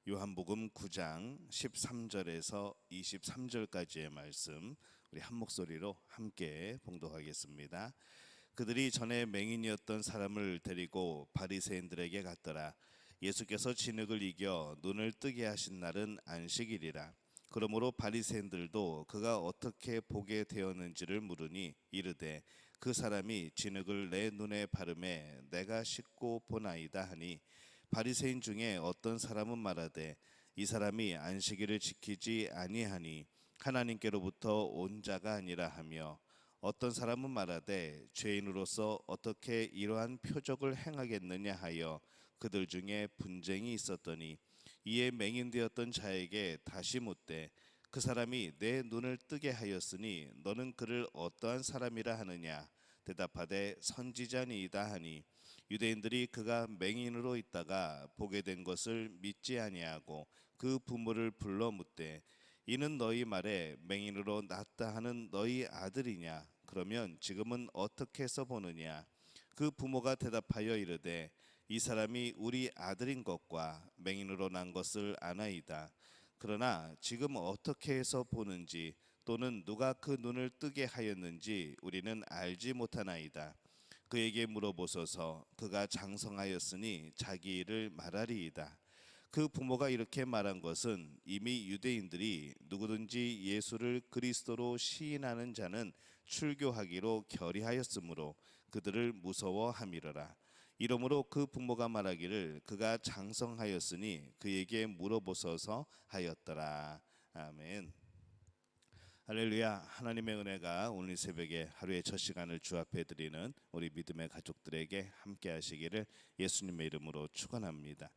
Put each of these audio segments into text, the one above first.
요한복음 9장 13절에서 23절까지의 말씀 우리 한 목소리로 함께 봉독하겠습니다. 그들이 전에 맹인이었던 사람을 데리고 바리새인들에게 갔더라. 예수께서 진흙을 이겨 눈을 뜨게 하신 날은 안식일이라. 그러므로 바리새인들도 그가 어떻게 보게 되었는지를 물으니 이르되 그 사람이 진흙을 내 눈에 바르매 내가 씻고 보나이다 하니, 바리새인 중에 어떤 사람은 말하되 이 사람이 안식일을 지키지 아니하니 하나님께로부터 온 자가 아니라 하며, 어떤 사람은 말하되 죄인으로서 어떻게 이러한 표적을 행하겠느냐 하여 그들 중에 분쟁이 있었더니, 이에 맹인되었던 자에게 다시 묻되 그 사람이 내 눈을 뜨게 하였으니 너는 그를 어떠한 사람이라 하느냐. 대답하되 선지자니이다 하니, 유대인들이 그가 맹인으로 있다가 보게 된 것을 믿지 아니하고 그 부모를 불러 묻되 이는 너희 말에 맹인으로 났다 하는 너희 아들이냐? 그러면 지금은 어떻게 해서 보느냐? 그 부모가 대답하여 이르되 이 사람이 우리 아들인 것과 맹인으로 난 것을 아나이다. 그러나 지금 어떻게 해서 보는지 또는 누가 그 눈을 뜨게 하였는지 우리는 알지 못하나이다. 그에게 물어보소서. 그가 장성하였으니 자기 일을 말하리이다. 그 부모가 이렇게 말한 것은 이미 유대인들이 누구든지 예수를 그리스도로 시인하는 자는 출교하기로 결의하였으므로 그들을 무서워함이로라. 이러므로 그 부모가 말하기를 그가 장성하였으니 그에게 물어보소서 하였더라. 아멘. 할렐루야. 하나님의 은혜가 오늘 이 새벽에 하루의 첫 시간을 주 앞에 드리는 우리 믿음의 가족들에게 함께 하시기를 예수님의 이름으로 축원합니다.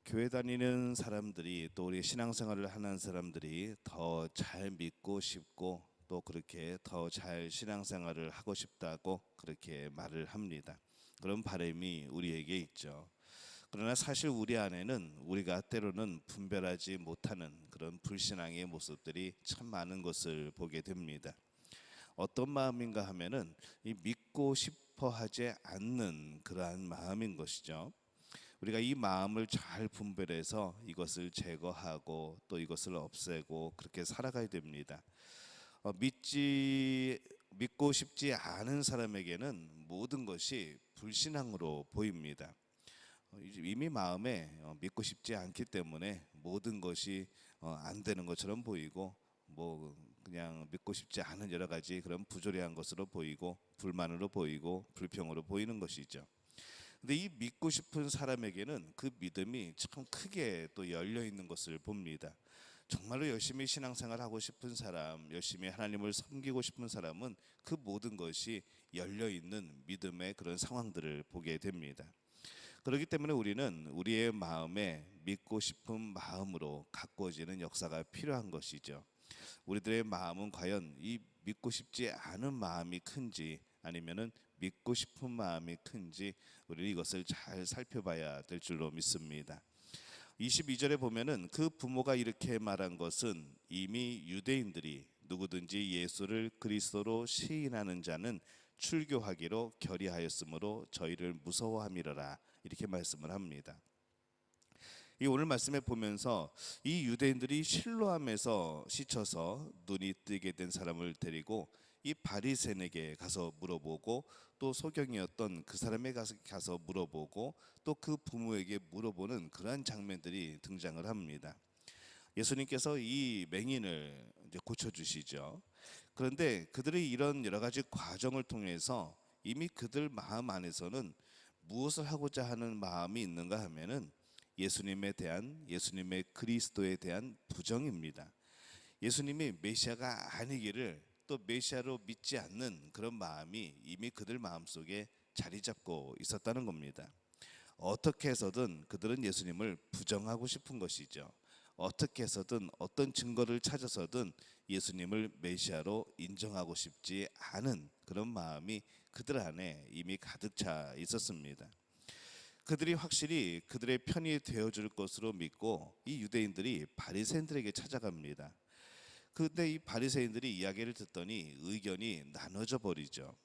교회 다니는 사람들이, 또 우리 신앙생활을 하는 사람들이 더 잘 믿고 싶고 또 그렇게 더 잘 신앙생활을 하고 싶다고 그렇게 말을 합니다. 그런 바람이 우리에게 있죠. 그러나 사실 우리 안에는 우리가 때로는 분별하지 못하는 그런 불신앙의 모습들이 참 많은 것을 보게 됩니다. 어떤 마음인가 하면은 이 믿고 싶어 하지 않는 그러한 마음인 것이죠. 우리가 이 마음을 잘 분별해서 이것을 제거하고 또 이것을 없애고 그렇게 살아가야 됩니다. 믿고 싶지 않은 사람에게는 모든 것이 불신앙으로 보입니다. 이미 마음에 믿고 싶지 않기 때문에 모든 것이 안 되는 것처럼 보이고, 뭐 그냥 믿고 싶지 않은 여러 가지 그런 부조리한 것으로 보이고, 불만으로 보이고, 불평으로 보이는 것이죠. 근데 이 믿고 싶은 사람에게는 그 믿음이 참 크게 또 열려 있는 것을 봅니다. 정말로 열심히 신앙생활하고 싶은 사람, 열심히 하나님을 섬기고 싶은 사람은 그 모든 것이 열려 있는 믿음의 그런 상황들을 보게 됩니다. 그렇기 때문에 우리는 우리의 마음에 믿고 싶은 마음으로 가꾸어지는 역사가 필요한 것이죠. 우리들의 마음은 과연 이 믿고 싶지 않은 마음이 큰지 아니면은 믿고 싶은 마음이 큰지 우리는 이것을 잘 살펴봐야 될 줄로 믿습니다. 22절에 보면은 그 부모가 이렇게 말한 것은 이미 유대인들이 누구든지 예수를 그리스도로 시인하는 자는 출교하기로 결의하였으므로 저희를 무서워함이로라, 이렇게 말씀을 합니다. 이 오늘 말씀에 보면서 이 유대인들이 실로암에서 씻어서 눈이 뜨게 된 사람을 데리고 이 바리새인에게 가서 물어보고, 또 소경이었던 그 사람에게 가서 물어보고, 또 그 부모에게 물어보는 그러한 장면들이 등장을 합니다. 예수님께서 이 맹인을 이제 고쳐주시죠. 그런데 그들의 이런 여러 가지 과정을 통해서 이미 그들 마음 안에서는 무엇을 하고자 하는 마음이 있는가 하면은 예수님에 대한, 예수님의 그리스도에 대한 부정입니다. 예수님이 메시아가 아니기를, 또 메시아로 믿지 않는 그런 마음이 이미 그들 마음속에 자리 잡고 있었다는 겁니다. 어떻게 해서든 그들은 예수님을 부정하고 싶은 것이죠. 어떻게 해서든 어떤 증거를 찾아서든 예수님을 메시아로 인정하고 싶지 않은 그런 마음이 그들 안에 이미 가득 차 있었습니다. 그들이 확실히 그들의 편이 되어줄 것으로 믿고 이 유대인들이 바리새인들에게 찾아갑니다. 근데 이 바리새인들이 이야기를 듣더니 의견이 나눠져 버리죠.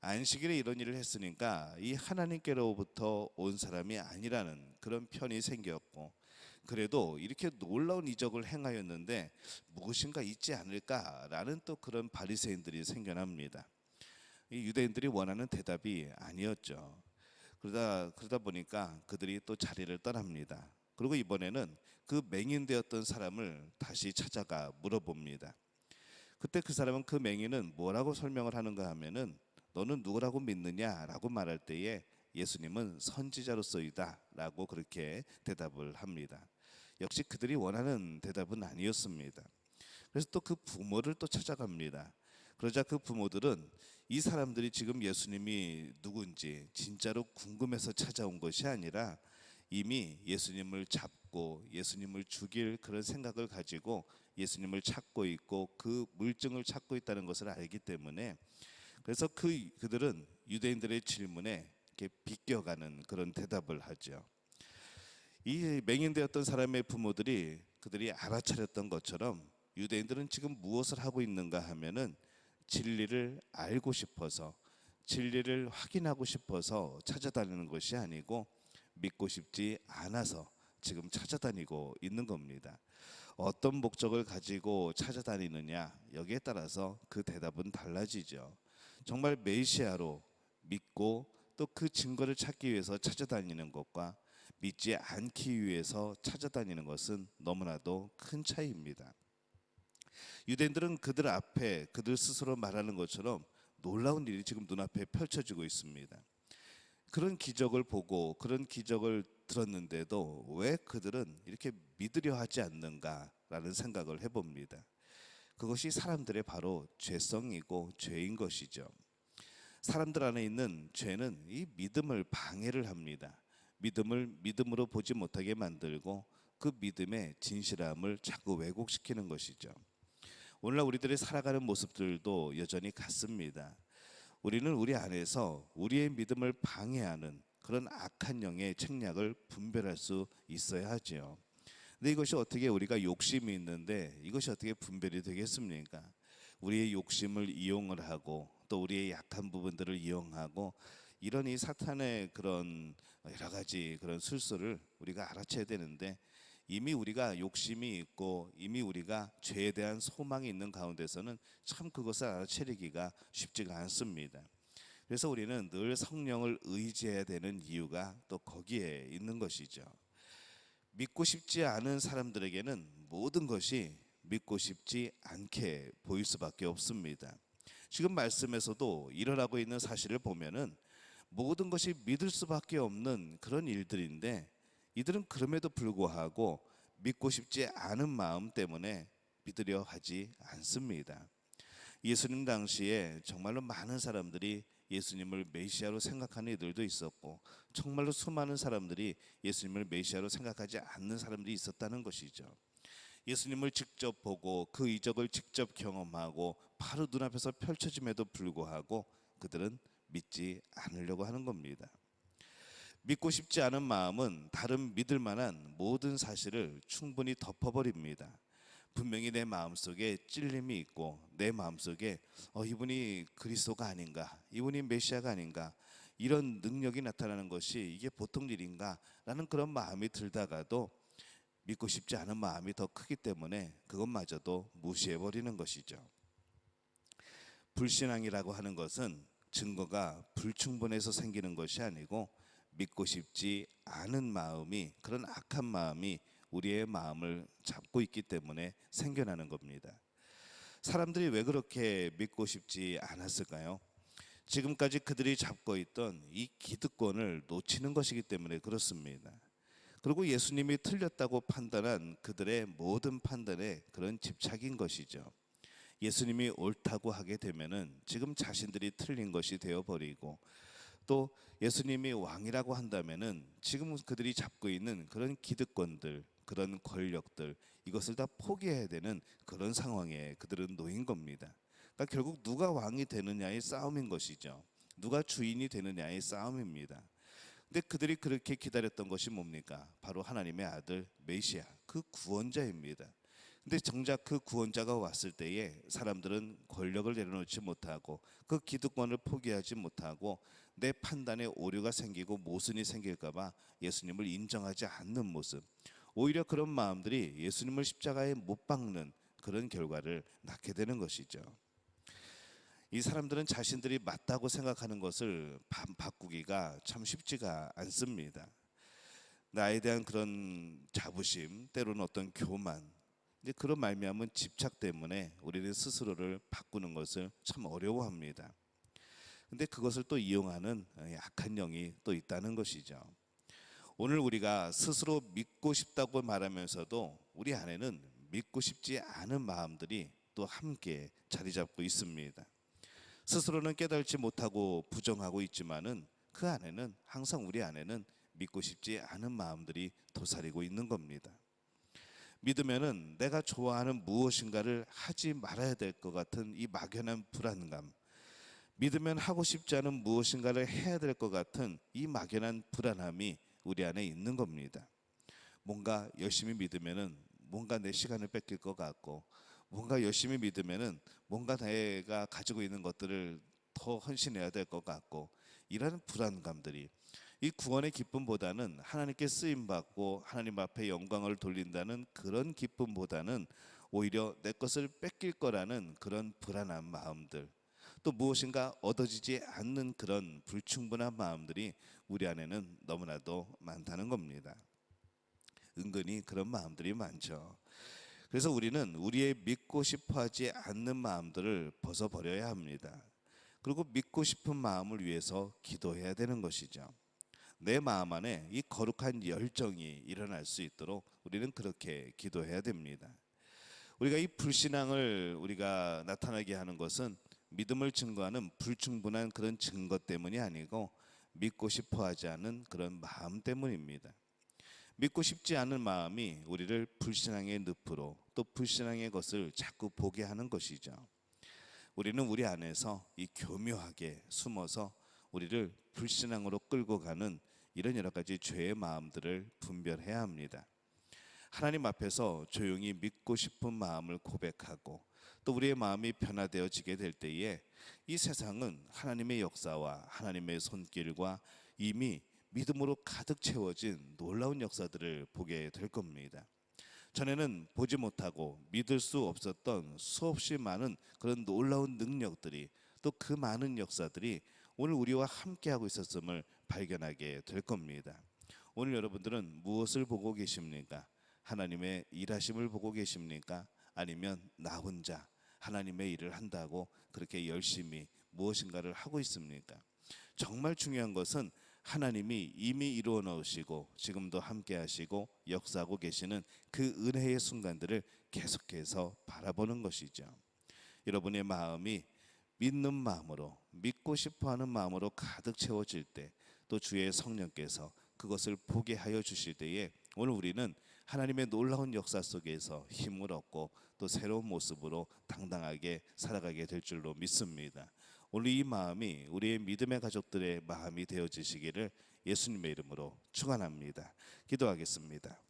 안식일에 이런 일을 했으니까 이 하나님께로부터 온 사람이 아니라는 그런 편이 생겼고, 그래도 이렇게 놀라운 이적을 행하였는데 무엇인가 있지 않을까라는 또 그런 바리새인들이 생겨납니다. 이 유대인들이 원하는 대답이 아니었죠. 그러다 보니까 그들이 또 자리를 떠납니다. 그리고 이번에는 그 맹인되었던 사람을 다시 찾아가 물어봅니다. 그때 그 사람은, 그 맹인은 뭐라고 설명을 하는가 하면은, 너는 누구라고 믿느냐라고 말할 때에 예수님은 선지자로서이다 라고 그렇게 대답을 합니다. 역시 그들이 원하는 대답은 아니었습니다. 그래서 또 그 부모를 또 찾아갑니다. 그러자 그 부모들은 이 사람들이 지금 예수님이 누군지 진짜로 궁금해서 찾아온 것이 아니라 이미 예수님을 잡고 예수님을 죽일 그런 생각을 가지고 예수님을 찾고 있고 그 물증을 찾고 있다는 것을 알기 때문에, 그래서 그들은 유대인들의 질문에 이렇게 비껴가는 그런 대답을 하죠. 이 맹인되었던 사람의 부모들이 그들이 알아차렸던 것처럼 유대인들은 지금 무엇을 하고 있는가 하면은 진리를 알고 싶어서, 진리를 확인하고 싶어서 찾아다니는 것이 아니고 믿고 싶지 않아서 지금 찾아다니고 있는 겁니다. 어떤 목적을 가지고 찾아다니느냐, 여기에 따라서 그 대답은 달라지죠. 정말 메시아로 믿고 또 그 증거를 찾기 위해서 찾아다니는 것과 믿지 않기 위해서 찾아다니는 것은 너무나도 큰 차이입니다. 유대인들은 그들 앞에 그들 스스로 말하는 것처럼 놀라운 일이 지금 눈앞에 펼쳐지고 있습니다. 그런 기적을 보고 그런 기적을 들었는데도 왜 그들은 이렇게 믿으려 하지 않는가라는 생각을 해봅니다. 그것이 사람들의 바로 죄성이고 죄인 것이죠. 사람들 안에 있는 죄는 이 믿음을 방해를 합니다. 믿음을 믿음으로 보지 못하게 만들고 그 믿음의 진실함을 자꾸 왜곡시키는 것이죠. 오늘날 우리들이 살아가는 모습들도 여전히 같습니다. 우리는 우리 안에서 우리의 믿음을 방해하는 그런 악한 영의 책략을 분별할 수 있어야 하죠. 근데 이것이 어떻게, 우리가 욕심이 있는데 이것이 어떻게 분별이 되겠습니까? 우리의 욕심을 이용을 하고 또 우리의 약한 부분들을 이용하고 이런 이 사탄의 그런 여러 가지 그런 술수를 우리가 알아채야 되는데, 이미 우리가 욕심이 있고 이미 우리가 죄에 대한 소망이 있는 가운데서는 참 그것을 알아채리기가 쉽지가 않습니다. 그래서 우리는 늘 성령을 의지해야 되는 이유가 또 거기에 있는 것이죠. 믿고 싶지 않은 사람들에게는 모든 것이 믿고 싶지 않게 보일 수밖에 없습니다. 지금 말씀에서도 일어나고 있는 사실을 보면은 모든 것이 믿을 수밖에 없는 그런 일들인데, 이들은 그럼에도 불구하고 믿고 싶지 않은 마음 때문에 믿으려 하지 않습니다. 예수님 당시에 정말로 많은 사람들이 예수님을 메시아로 생각하는 이들도 있었고, 정말로 수많은 사람들이 예수님을 메시아로 생각하지 않는 사람들이 있었다는 것이죠. 예수님을 직접 보고 그 이적을 직접 경험하고 바로 눈앞에서 펼쳐짐에도 불구하고 그들은 믿지 않으려고 하는 겁니다. 믿고 싶지 않은 마음은 다른 믿을 만한 모든 사실을 충분히 덮어버립니다. 분명히 내 마음속에 찔림이 있고 내 마음속에 이분이 그리스도가 아닌가, 이분이 메시아가 아닌가, 이런 능력이 나타나는 것이 이게 보통 일인가 라는 그런 마음이 들다가도 믿고 싶지 않은 마음이 더 크기 때문에 그것마저도 무시해버리는 것이죠. 불신앙이라고 하는 것은 증거가 불충분해서 생기는 것이 아니고 믿고 싶지 않은 마음이, 그런 악한 마음이 우리의 마음을 잡고 있기 때문에 생겨나는 겁니다. 사람들이 왜 그렇게 믿고 싶지 않았을까요? 지금까지 그들이 잡고 있던 이 기득권을 놓치는 것이기 때문에 그렇습니다. 그리고 예수님이 틀렸다고 판단한 그들의 모든 판단에 그런 집착인 것이죠. 예수님이 옳다고 하게 되면은 지금 자신들이 틀린 것이 되어버리고, 또 예수님이 왕이라고 한다면은 지금 그들이 잡고 있는 그런 기득권들, 그런 권력들, 이것을 다 포기해야 되는 그런 상황에 그들은 놓인 겁니다. 그러니까 결국 누가 왕이 되느냐의 싸움인 것이죠. 누가 주인이 되느냐의 싸움입니다. 근데 그들이 그렇게 기다렸던 것이 뭡니까? 바로 하나님의 아들 메시아, 그 구원자입니다. 근데 정작 그 구원자가 왔을 때에 사람들은 권력을 내려놓지 못하고 그 기득권을 포기하지 못하고 내 판단에 오류가 생기고 모순이 생길까 봐 예수님을 인정하지 않는 모습, 오히려 그런 마음들이 예수님을 십자가에 못 박는 그런 결과를 낳게 되는 것이죠. 이 사람들은 자신들이 맞다고 생각하는 것을 바꾸기가 참 쉽지가 않습니다. 나에 대한 그런 자부심, 때로는 어떤 교만, 이제 그런 말미암은 집착 때문에 우리는 스스로를 바꾸는 것을 참 어려워합니다. 근데 그것을 또 이용하는 악한 영이 또 있다는 것이죠. 오늘 우리가 스스로 믿고 싶다고 말하면서도 우리 안에는 믿고 싶지 않은 마음들이 또 함께 자리 잡고 있습니다. 스스로는 깨달지 못하고 부정하고 있지만은 그 안에는 항상 우리 안에는 믿고 싶지 않은 마음들이 도사리고 있는 겁니다. 믿으면은 내가 좋아하는 무엇인가를 하지 말아야 될 것 같은 이 막연한 불안감, 믿으면 하고 싶지 않은 무엇인가를 해야 될 것 같은 이 막연한 불안함이 우리 안에 있는 겁니다. 뭔가 열심히 믿으면은 뭔가 내 시간을 뺏길 것 같고, 뭔가 열심히 믿으면은 뭔가 내가 가지고 있는 것들을 더 헌신해야 될 것 같고, 이런 불안감들이 이 구원의 기쁨보다는 하나님께 쓰임 받고 하나님 앞에 영광을 돌린다는 그런 기쁨보다는 오히려 내 것을 뺏길 거라는 그런 불안한 마음들, 또 무엇인가 얻어지지 않는 그런 불충분한 마음들이 우리 안에는 너무나도 많다는 겁니다. 은근히 그런 마음들이 많죠. 그래서 우리는 우리의 믿고 싶어 하지 않는 마음들을 벗어버려야 합니다. 그리고 믿고 싶은 마음을 위해서 기도해야 되는 것이죠. 내 마음 안에 이 거룩한 열정이 일어날 수 있도록 우리는 그렇게 기도해야 됩니다. 우리가 이 불신앙을 우리가 나타나게 하는 것은 믿음을 증거하는 불충분한 그런 증거 때문이 아니고 믿고 싶어 하지 않은 그런 마음 때문입니다. 믿고 싶지 않은 마음이 우리를 불신앙의 늪으로, 또 불신앙의 것을 자꾸 보게 하는 것이죠. 우리는 우리 안에서 이 교묘하게 숨어서 우리를 불신앙으로 끌고 가는 이런 여러 가지 죄의 마음들을 분별해야 합니다. 하나님 앞에서 조용히 믿고 싶은 마음을 고백하고 또 우리의 마음이 변화되어지게 될 때에 이 세상은 하나님의 역사와 하나님의 손길과 이미 믿음으로 가득 채워진 놀라운 역사들을 보게 될 겁니다. 전에는 보지 못하고 믿을 수 없었던 수없이 많은 그런 놀라운 능력들이, 또 그 많은 역사들이 오늘 우리와 함께하고 있었음을 발견하게 될 겁니다. 오늘 여러분들은 무엇을 보고 계십니까? 하나님의 일하심을 보고 계십니까? 아니면 나 혼자 하나님의 일을 한다고 그렇게 열심히 무엇인가를 하고 있습니까? 정말 중요한 것은 하나님이 이미 이루어 놓으시고 지금도 함께 하시고 역사하고 계시는 그 은혜의 순간들을 계속해서 바라보는 것이죠. 여러분의 마음이 믿는 마음으로, 믿고 싶어하는 마음으로 가득 채워질 때, 또 주의 성령께서 그것을 보게 하여 주실 때에 오늘 우리는 하나님의 놀라운 역사 속에서 힘을 얻고 또 새로운 모습으로 당당하게 살아가게 될 줄로 믿습니다. 오늘 이 마음이 우리의 믿음의 가족들의 마음이 되어지시기를 예수님의 이름으로 축원합니다. 기도하겠습니다.